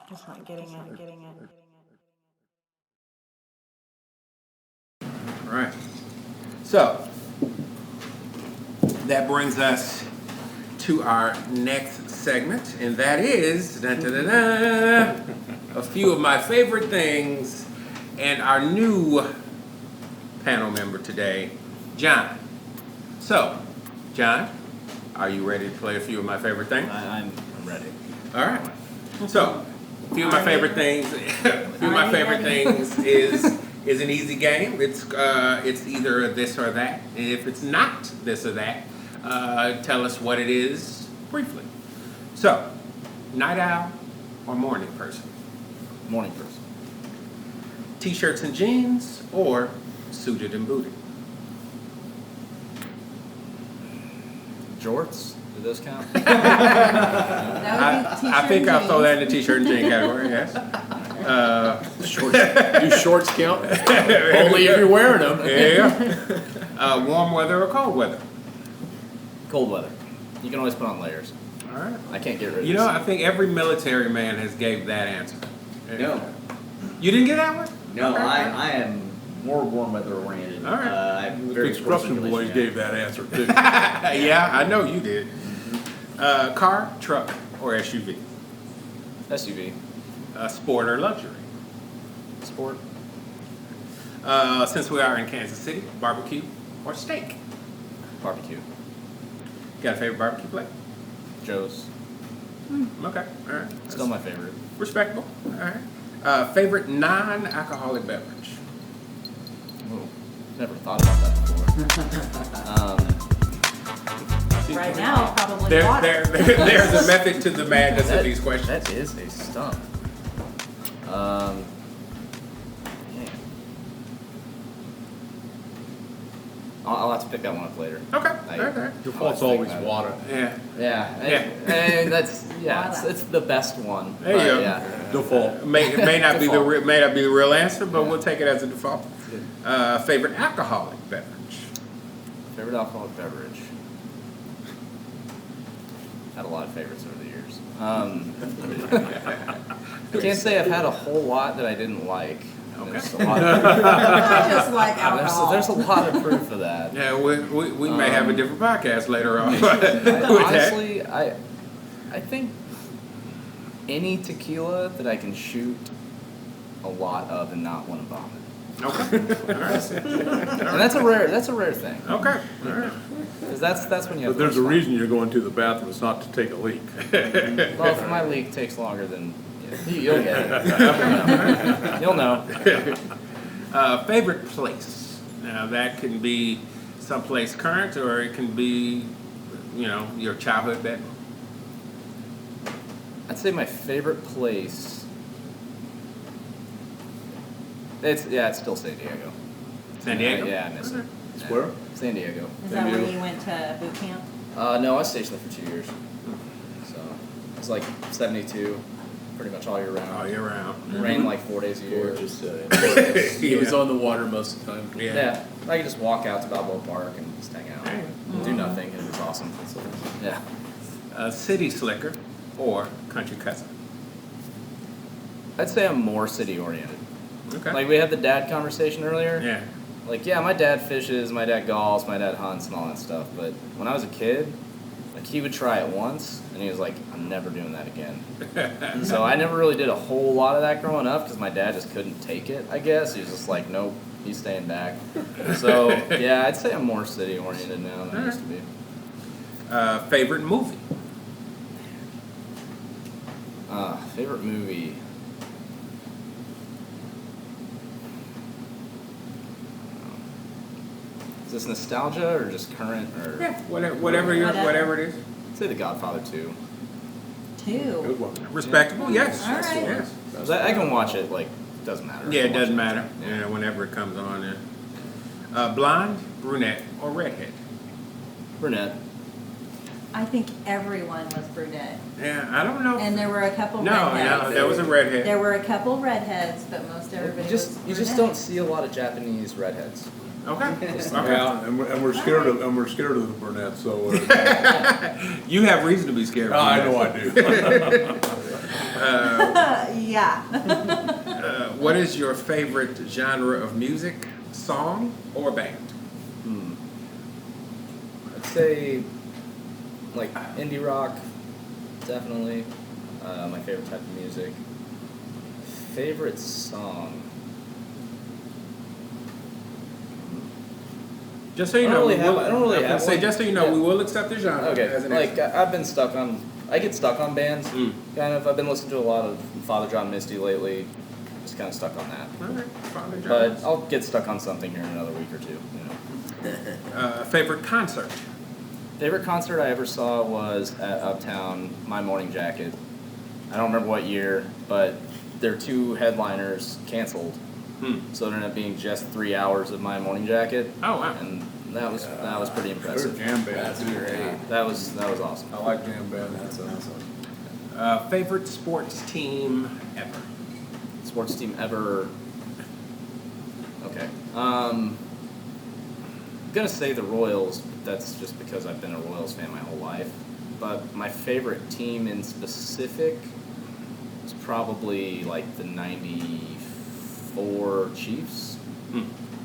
Just not getting it. All right. So, that brings us to our next segment, and that is a few of my favorite things, and our new panel member today, John. So, John, are you ready to play a few of my favorite things? I'm ready. All right. So, a few of my favorite things. Is an easy game. It's either this or that. And if it's not this or that, tell us what it is briefly. So, night owl or morning person? Morning person. T-shirts and jeans or suited and booted? Jorts? Do those count? I think I'll throw that in the t-shirt and jean category, yes. Do shorts count? Only if you're wearing them. Yeah. Warm weather or cold weather? Cold weather. You can always put on layers. All right. I can't get rid of You know, I think every military man has gave that answer. No. You didn't get that one? No, Okay. I am more warm weather oriented. All right. I have very Construction poor boys circulation. gave that answer too. Yeah, I know you did. Car, truck, or SUV? SUV. Sport or luxury? Sport. Since we are in Kansas City, barbecue or steak? Barbecue. Got a favorite barbecue place? Joe's. Okay, all right. Still my favorite. Respectable. All right. Favorite non-alcoholic beverage? Ooh, never thought about that before. Right now, probably water. There's a method to the madness of these questions. That is a stump. Yeah. I'll have to pick that one up later. Okay. I- Okay. Default's always water. Yeah. Yeah. Yeah. And that's it's the best one. There you but go. Yeah. Default. May not be Default. may not be the real answer, but we'll take it as a default. Good. Favorite alcoholic beverage? Favorite alcoholic beverage. Had a lot of favorites over the years. I can't say I've had a whole lot that I didn't like. Okay. There's a lot of I just like alcohol. there's a lot of proof of that. Yeah, we may have a different podcast later on. Honestly, I think any tequila that I can shoot a lot of and not want to vomit. Okay. All right. And that's a rare thing. Okay. All right. Because that's when you have But there's a most fun. reason you're going to the bathroom. It's not to take a leak. Well, if my leak takes longer than you'll get it. You'll know. Favorite place? Now that can be someplace current, or it can be, your childhood bedroom. I'd say my favorite place. It's still San Diego. San Diego. Yeah, I miss it. Where? San Diego. Is that where you went to boot camp? No, I was stationed there for 2 years. So it's like 72, pretty much all year round. All year round. Rain like 4 days a year. Gorgeous. He was on the water most of the time. Yeah, I could just walk out to Balboa Park and just hang out, do nothing, and it was awesome. Yeah, City slicker or country cousin? I'd say I'm more city oriented. Okay. Like we had the dad conversation earlier. Yeah. Like, yeah, my dad fishes, my dad golfs, my dad hunts and all that stuff. But when I was a kid, like he would try it once, and he was like, "I'm never doing that again." So I never really did a whole lot of that growing up because my dad just couldn't take it. I guess he was just like, "Nope, he's staying back." So yeah, I'd say I'm more city oriented now than I used to be. Favorite movie? Favorite movie. Is this nostalgia or just current or? Yeah, whatever it is. I'd say The Godfather 2. Good one. Respectable, yes. All right. Yes. 'Cause I can watch it, like, doesn't matter. Yeah, I it can watch doesn't matter. Yeah, whenever it comes on. Yeah. Blonde, brunette, or redhead? Brunette. I think everyone was brunette. Yeah, I don't know. And there were a couple No, redheads. there was a redhead. There were a couple redheads, but most everybody You just was don't see a lot of Japanese redheads. Okay. Yeah, and we're scared of the brunette. So You have reason to be scared. Of I brunette. know I do. Yeah. What is your favorite genre of music, song, or band? I'd say like indie rock, definitely. My favorite type of music. Favorite song. Just so you I don't know, really we have- will, I don't really I was have gonna say, one. just so you know, Yeah. we will accept the genre Okay, as an like answer. I've been stuck on. I get stuck on bands. Mm. Kind of. I've been listening to a lot of Father John Misty lately. Just kind of stuck on that. All right, Father John. But I'll get stuck on something here in another week or two. Favorite concert? Favorite concert I ever saw was at Uptown, My Morning Jacket. I don't remember what year, but their two headliners canceled. So it ended up being just 3 hours of My Morning Jacket. Oh, wow. And that was pretty They're impressive. jam band. That's too. great. That was awesome. I like jam band. That's awesome. Favorite sports team ever? Sports team ever. Okay. Gonna say the Royals, but that's just because I've been a Royals fan my whole life. But my favorite team in specific is probably like the '94 Chiefs.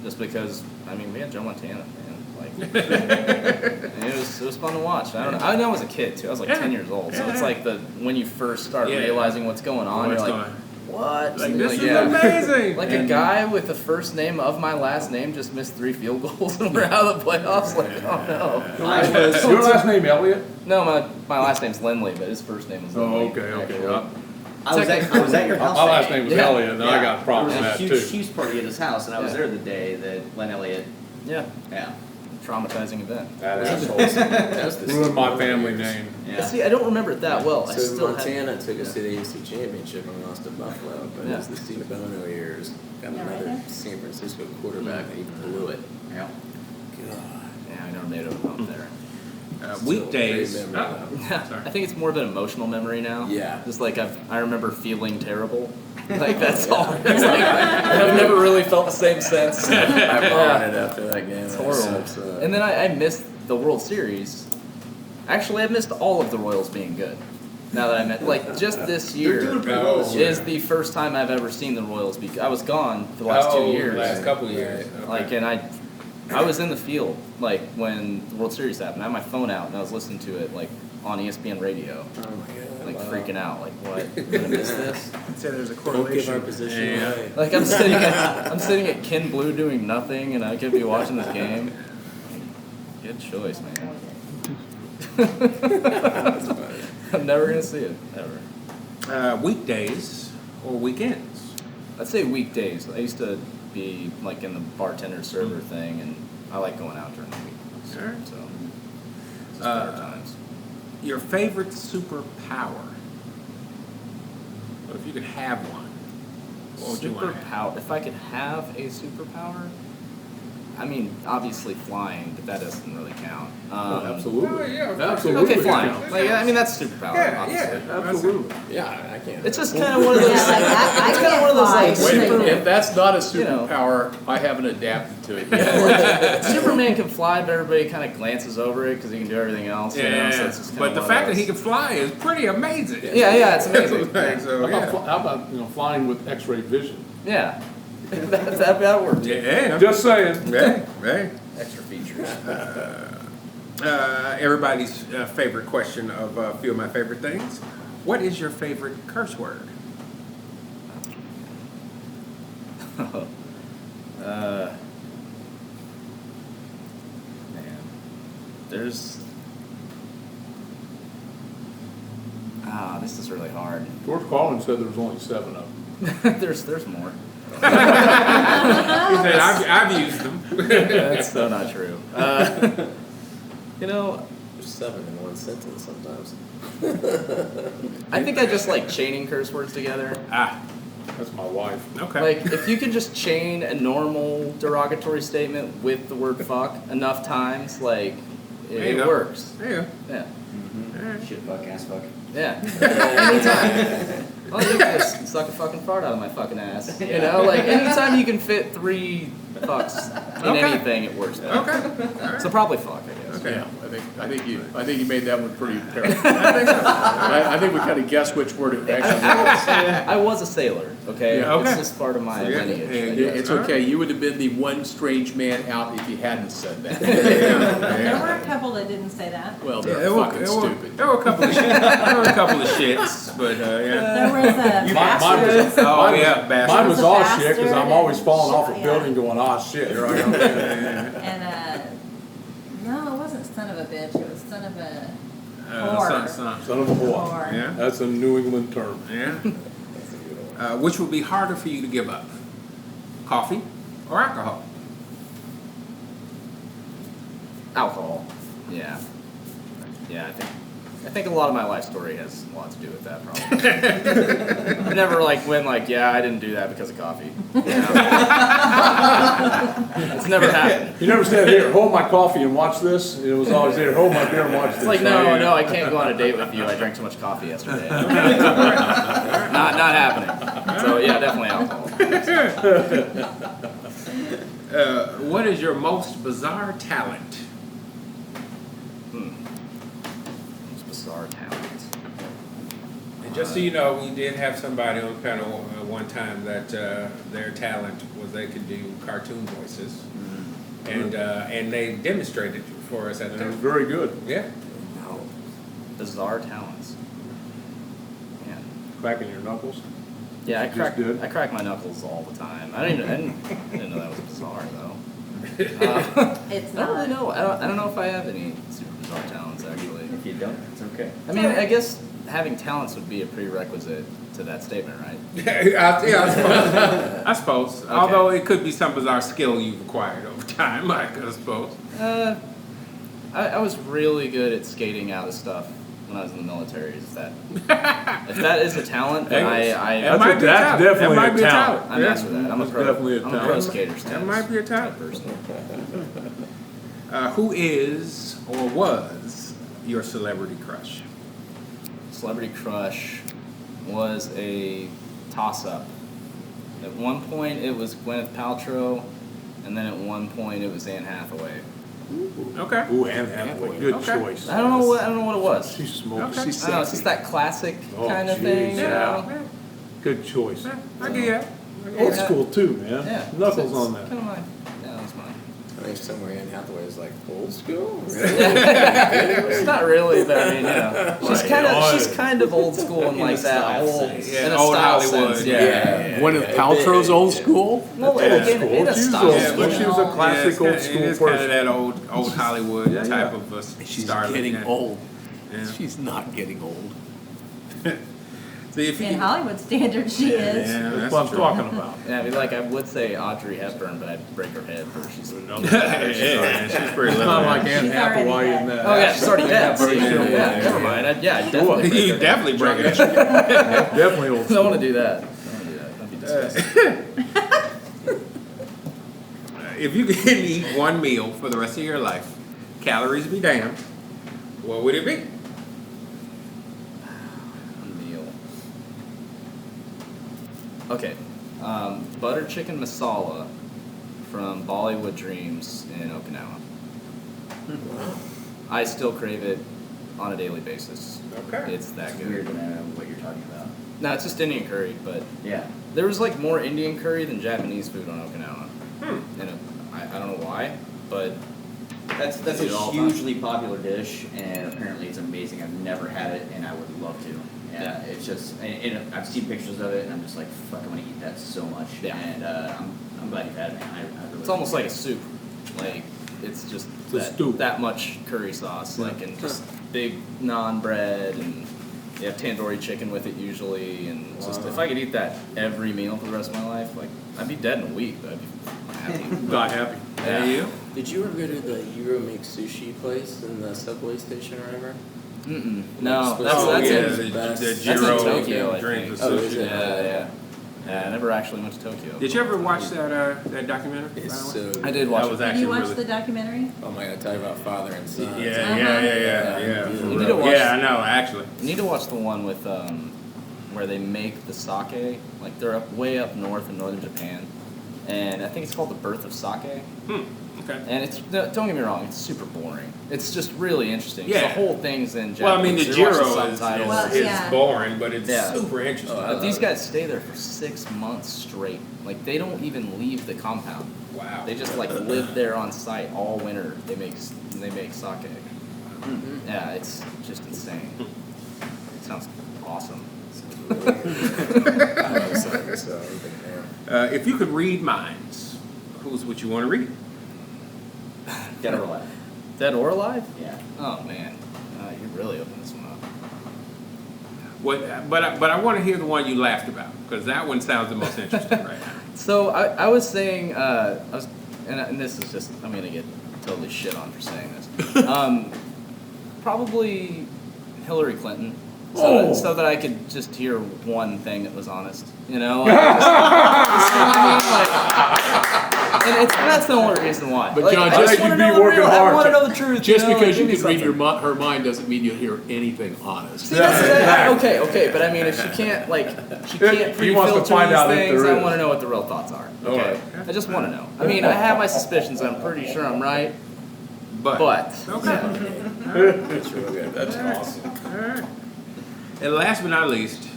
Just because, I mean, we had Joe Montana, man. Like, and it was fun to watch. I know I was a kid too. I was like 10 years old, so it's like when you first start Yeah. realizing what's going on, What's you're like, going- what? Like, And this you're is amazing. Like a guy with the first name of my last name just missed 3 field goals and we're out of the playoffs. Like, oh no. Your last name Elliott? No, my last name's Lindley, but his first name was Lindley. Oh, okay. actually. Yeah. I was at your house. My that last day. name was Yeah. Elliott, and I got problems with There that was a too. huge Chiefs party at his house, and I was Yeah. there the day that Len Elliott. Yeah, Yeah. traumatizing event. That asshole ruined my family name. Yeah. See, I don't remember it that well. I So still Montana took us to the AFC Championship and lost to Buffalo, but Yeah. it was the Steve Bono years. Got Yeah, right another there. San Francisco quarterback and he blew it. Yeah. Yeah, I never made it up there. Weekdays. Still very memorable. I think it's more of an emotional memory now. Yeah. Just like I remember feeling terrible. Like that's all. It's like, I've never really felt the same sense. I vomited after that game. It's I horrible. was so upset. And then I missed the World Series. Actually, I missed all of the Royals being good. Now that I met, like just this year is the first time I've ever seen the Royals be. I was gone for the last 2 years. Last couple of years. Okay. Like, and I was in the field like when the World Series happened. I had my phone out and I was listening to it like on ESPN radio, Oh my god. like wow. freaking out. Like what? I'm gonna miss this. I'd say there's a Don't give correlation. our position Yeah. away. Like I'm sitting at Ken Blue doing nothing, and I could be watching this game. Good choice, man. I'm never gonna see it ever. Weekdays or weekends? I'd say weekdays. I used to be like in the bartender server thing, and I like going out during the week. Sure. So just better Uh, times. Your favorite superpower? What if you could have one? What would you want to have? Superpower. If I could have a superpower, I mean, obviously flying, but that doesn't really count. Absolutely. Oh, yeah, Absolutely. Okay, flying. Yeah. Like, I mean, that's a superpower. Yeah, obviously. yeah. Absolutely. Yeah, I can't. It's just kind of one of those. Yeah, like, I it's kind of one of those like can't fly. Wait, super, if that's not a You know. superpower, I haven't adapted to it yet. Superman can fly, but everybody kind of glances over it because he can do everything else. You know, so Yeah, it's just but kinda the one fact of that he those. can fly is pretty amazing. Yeah, it's amazing. Like, so, yeah. How about flying with X-ray vision? Yeah, that worked. Yeah. Just saying. Right, right. Extra features. Everybody's favorite question of a few of my favorite things. What is your favorite curse word? Man, there's. This is really hard. George Carlin said there was only 7 of them. there's more. He said, I've used them. That's so not true. You know, There's 7 in one sentence sometimes. I think I just like chaining curse words together. That's my wife. Okay. Like, if you can just chain a normal derogatory statement with the word fuck enough times, like, There you it go. works. Yeah. Yeah. Shit, fuck, ass, fuck. Yeah. Anytime. Well, you can just suck a fucking fart out of my fucking ass. You know, like, anytime you can fit 3 fucks in Okay. anything, it works better. Okay. All right. So probably fuck, I guess. Okay. Yeah, I think you made that one pretty apparent. I think we kind of guessed which word it actually was. I was a sailor, okay? Yeah, okay. It's just part of my Yeah, lineage. yeah, I yeah, guess. It's okay. You would have been the one strange man out if you hadn't said that. There were a couple that didn't say that. Well, Yeah, they're fucking stupid. There were a couple of shits, but yeah. There was a bastards. Oh yeah, bastard. Mine was The all shit because I'm bastard always and falling off a shit, building going, ah, shit, here I am. And no, it wasn't son of a bitch. It was son of a whore. Son of a whore. Whore. Yeah. That's a New England term. Yeah. Which would be harder for you to give up? Coffee or alcohol? Alcohol. Yeah. Yeah, I think a lot of my life story has a lot to do with that, probably. I never went I didn't do that because of coffee. You know? It's never happened. You never said, here, hold my coffee and watch this? It was always there, hold my beer and watch this. It's like, no, I can't go on a date with you. I drank too much coffee yesterday. Not happening. So yeah, definitely alcohol. What is your most bizarre talent? Most bizarre talent. And just so you know, we did have somebody on the panel one time that their talent was they could do cartoon voices, and they demonstrated for us at And it was the very good. yeah. Bizarre talents. Man. Cracking your knuckles. Yeah, Just good. I crack my knuckles all the time. I didn't know that was bizarre though. It's I don't really not. know. I don't know if I have any super bizarre talents actually. If you don't, it's okay. I mean, I guess having talents would be a prerequisite to that statement, right? I suppose. Okay. Although it could be some bizarre skill you've acquired over time, I suppose. I was really good at skating out of stuff when I was in the military. If that is a talent, then That might be a talent. definitely That might a be a talent. talent. I'm Yeah. next with that. I'm a That's pro. definitely a I'm a pro talent. skater. That might be a talent. Person. Who is or was your celebrity crush? Celebrity crush was a toss-up. At one point, it was Gwyneth Paltrow, and then at one point, it was Anne Hathaway. Okay. Ooh, Anne Hathaway, good Okay. choice. I don't know what it was. She's smoking. Okay. She's I don't know. It's sexy. just that classic Oh, kind of geez, thing. You yeah. know? Good choice. I get that. Old school too, man. Yeah. Knuckles it's on that. Kind of mine. Yeah, that's mine. I think somewhere Anne Hathaway is like old school. It's not really, but I mean, she's Right. kind of old school in like a that style old, sense. Yeah, in a old style Hollywood. sense. Yeah. Gwyneth Paltrow's old school? Well, Old in school. a She's style old sense. school. She was a classic old school It's kind of person. that old Hollywood type of She's starlet. getting yeah. old. Yeah. She's not getting old. See, if you In Hollywood standards, she is. yeah, That's that's what I'm true. talking about. Yeah, I mean, I would say Audrey Hepburn, but I'd break her head for she's. Yeah, she's pretty It's little. not like Anne She's already Hathaway dead. in that. Oh yeah, she's already dead. See, Yeah. never mind. I'd definitely. break You her head. definitely break it. Definitely old I school. don't want to do that. That'd be disgusting. If you could eat one meal for the rest of your life, calories be damned, what would it be? Meal. Okay, butter chicken masala from Bollywood Dreams in Okinawa. I still crave it on a daily basis. Okay. It's that It's good. weird when I know what you're talking about. No, it's just Indian curry, but Yeah. there was more Indian curry than Japanese food on Okinawa. And I don't know why, but That's Eat a it all the time. hugely popular dish, and apparently it's amazing. I've never had it, and I would love to. Yeah. It's just, and I've seen pictures of it, and I'm just like, fuck, I want to eat that so much. Yeah. And I'm glad you've had it, man. I really it's almost like a soup. It's just a stew. that much curry sauce, and just big naan bread, and you have tandoori chicken with it usually, and just if I could eat that every meal for the rest of my life, I'd be dead in a week, but I'd be happy. Not happy. Yeah. You? Did you ever go to the Euro Make Sushi place in the subway station or whatever? Mm-mm. No, Oh, that's yeah, in, the best. the that's in gyro Tokyo, I dreams think. of Oh, is sushi. it? Yeah. I never actually went to Tokyo. Did you ever watch that documentary? It's by the way? so. I did watch That was it. Have actually you watched really. the documentary? Oh my god, talk about father and son. Yeah. You need to watch- Yeah, I know. Actually. You need to watch the one with where they make the sake. They're way up north in northern Japan, and I think it's called The Birth of Sake. Okay. And don't get me wrong, it's super boring. It's just really interesting. Yeah. The whole thing's in Japanese. Well, I mean, the You're watching Jiro subtitles. is boring, but it's Yeah. super interesting. But these guys stay there for 6 months straight. Like, they don't even leave the compound. Wow. They just like live there on site all winter. They make sake. Yeah, it's just insane. It sounds awesome. If you could read minds, whose would you want to read? Dead or alive? Dead or alive? Yeah. Oh man, you really opened this one up. But I want to hear the one you laughed about, because that one sounds the most interesting right now. So I was saying, and this is just, I'm gonna get totally shit on for saying this. Probably Hillary Clinton. So that I could just hear one thing that was honest, you know? Like, and that's the only reason why. But like, John, I just wanna you'd be know the working real- hard. I want to know the truth. Just you know? because Like, you give can me read something. her mind doesn't mean you'll hear anything honest. See, that's okay, but I mean, if she can't He wants to pre-filter find these out if things, there I is. want to know what the real thoughts are. Okay, Alright. I just want to know. I mean, I have my suspicions. I'm pretty sure I'm right, but Okay. That's awesome. All right. And last but not least,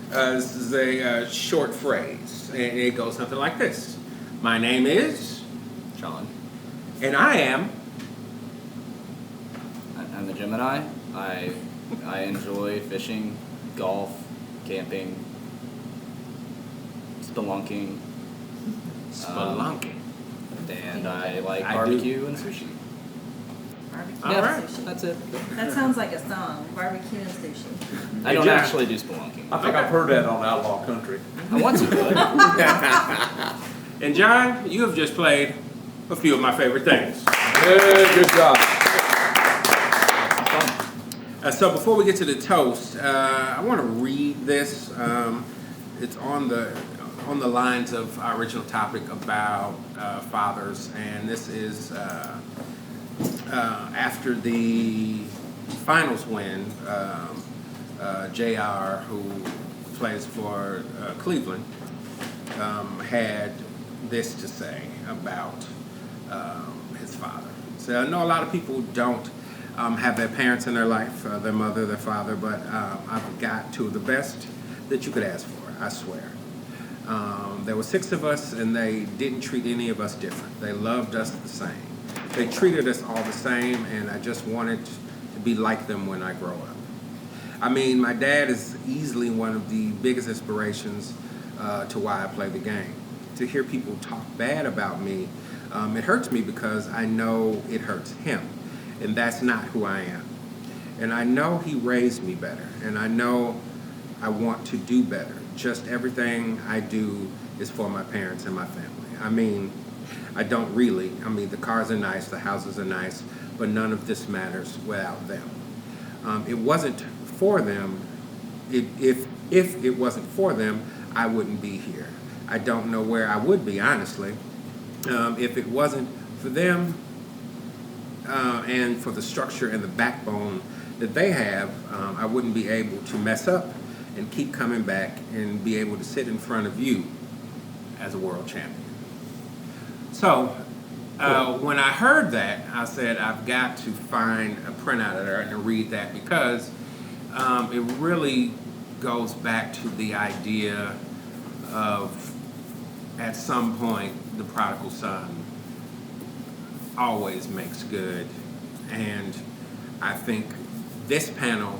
this is a short phrase, and it goes something like this: My name is, John, and I am. I'm the Gemini. I enjoy fishing, golf, camping, spelunking, Spelunking. and I like I barbecue and sushi. Barbecue All and right. sushi. That's it. That sounds like a song. Barbecue and sushi. I don't John. actually do spelunking. I think I've heard that on Outlaw Country. I want to, but And John, you have just played a few of my favorite things. Yeah, good job. So before we get to the toast, I want to read this. It's on the lines of our original topic about fathers, and this is after the finals win. JR, who plays for Cleveland, had this to say about his father. So I know a lot of people don't have their parents in their life, their mother, their father, but I've got two of the best that you could ask for, I swear. There were 6 of us, and they didn't treat any of us different. They loved us the same. They treated us all the same, and I just wanted to be like them when I grow up. I mean, my dad is easily one of the biggest inspirations to why I play the game. To hear people talk bad about me, it hurts me because I know it hurts him, and that's not who I am. And I know he raised me better, and I know I want to do better. Just everything I do is for my parents and my family. I mean, I don't really. I mean, the cars are nice, the houses are nice, but none of this matters without them. It wasn't for them. If it wasn't for them, I wouldn't be here. I don't know where I would be, honestly. If it wasn't for them and for the structure and the backbone that they have, I wouldn't be able to mess up and keep coming back and be able to sit in front of you as a world champion. So when I heard that, I said, I've got to find a printout of that and read that, because it really goes back to the idea of, at some point, the prodigal son always makes good. And I think this panel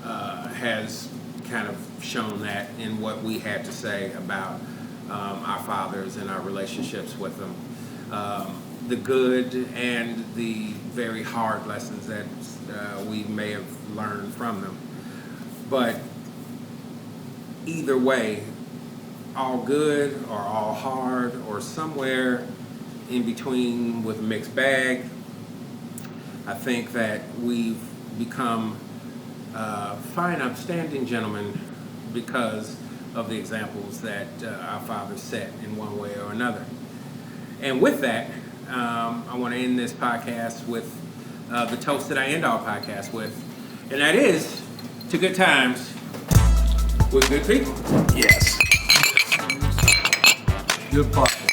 has kind of shown that in what we had to say about our fathers and our relationships with them. The good and the very hard lessons that we may have learned from them. But either way, all good or all hard or somewhere in between with a mixed bag, I think that we've become fine, upstanding gentlemen because of the examples that our fathers set in one way or another. And with that, I want to end this podcast with the toast that I end all podcasts with, and that is to good times with good people. Yes. Good podcast.